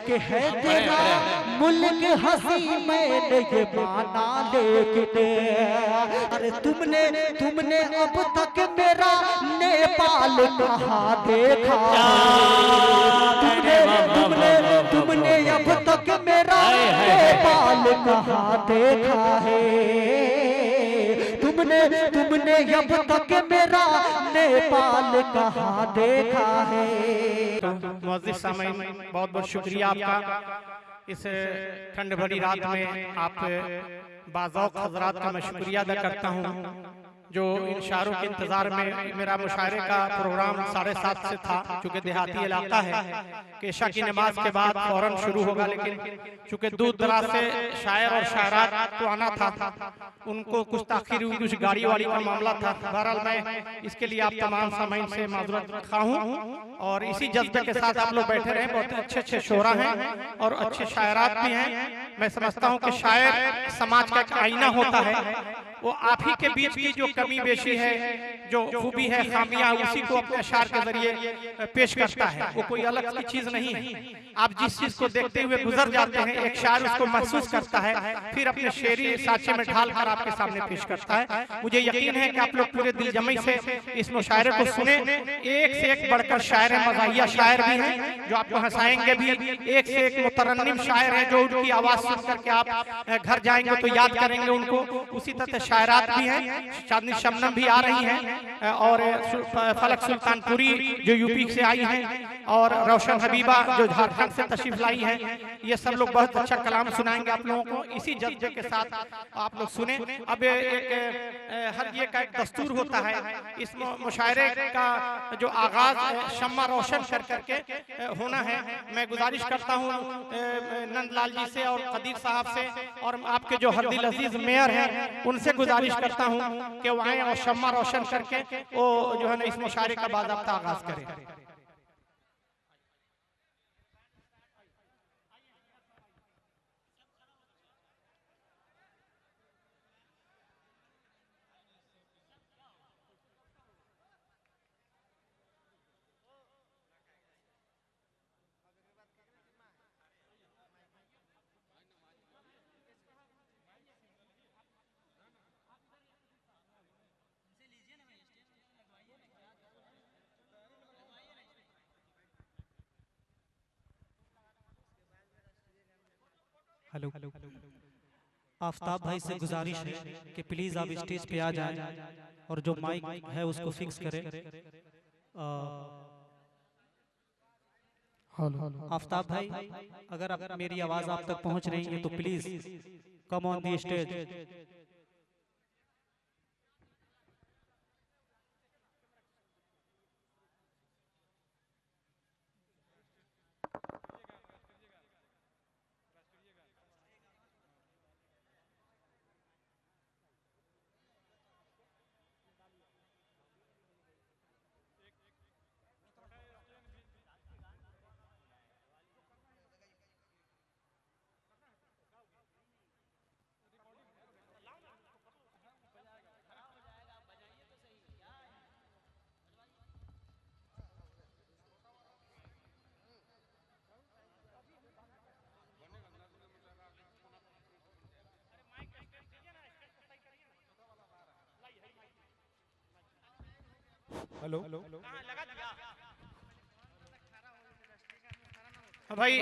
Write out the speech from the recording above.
कि है तेरा मुल्क हंसी मैंने ये माना, लेकिन अरे तुमने अब तक मेरा नेपाल कहाँ देखा? तुमने अब तक मेरा नेपाल कहाँ देखा है? तुमने अब तक मेरा नेपाल कहाँ देखा है? मुअज़्ज़िज़ सामीन, बहुत बहुत शुक्रिया आपका। इस ठंड भरी रात में आप बाज़ौक़ हज़रात का मैं शुक्रिया अदा करता हूँ जो इन शायरों के इंतजार में। मेरा मुशायरे का प्रोग्राम 7:30 से था, चूँकि देहाती इलाका है कि इशा की नमाज के बाद फौरन शुरू होगा, लेकिन चूँकि दूर दराज से शायर और शायरात को आना था, उनको कुछ ताख़ीर हुई, कुछ गाड़ी वाड़ी का मामला था। बहरहाल मैं इसके लिए आप तमाम सामीन से माज़रत खा हूँ और इसी जज्बे के साथ आप लोग बैठे रहे। बहुत अच्छे अच्छे शोरा हैं और अच्छे शायरात भी हैं। मैं समझता हूँ कि शायर समाज का एक आईना होता है। वो आप ही के बीच की जो कमी बेशी है, जो खूबी है, खामियां, उसी को अपने अशार के जरिए पेश करता है। वो कोई अलग की चीज नहीं है। आप जिस चीज को देखते हुए गुजर जाते हैं, एक शायर उसको महसूस करता है, फिर अपने शेरी साचे में ढालकर आपके सामने पेश करता है। मुझे यकीन है कि आप लोग पूरे दिल जमी से इस मुशायरे को सुने। एक से एक बढ़कर शायर है, मज़ाहिया शायर भी हैं जो आपको हंसाएंगे भी। एक से एक मुतरन्निम शायर हैं जो उनकी आवाज सुन करके आप घर जाएंगे तो याद करेंगे उनको। उसी तरह शायरात भी हैं, चांदनी शबनम भी आ रही हैं और फलक सुल्तानपुरी जो यूपी से आई हैं और रोशन हबीबा जो झारखंड से तशरीफ लाई हैं। ये सब लोग बहुत अच्छा कलाम सुनाएंगे आप लोगों को। इसी जज्बे के साथ आप लोग सुने। अब एक हर ये का एक दस्तूर होता है, इस मुशायरे का जो आगाज शम्मा रोशन कर करके होना है। मैं गुजारिश करता हूँ नंदलाल जी से और कदीर साहब से और आपके जो हरदिल अजीज मेयर हैं उनसे गुजारिश करता हूँ कि वो आए और शम्मा रोशन करके वो जो है ना इस मुशायरे का बाज़ाब्ता आगाज करें। हेलो, आफताब भाई से गुजारिश है कि प्लीज आप स्टेज पे आ जाएं और जो माइक है उसको फिक्स करें। आफताब भाई, अगर आप मेरी आवाज आप तक पहुंच रही है तो please come on the stage. Hello भाई,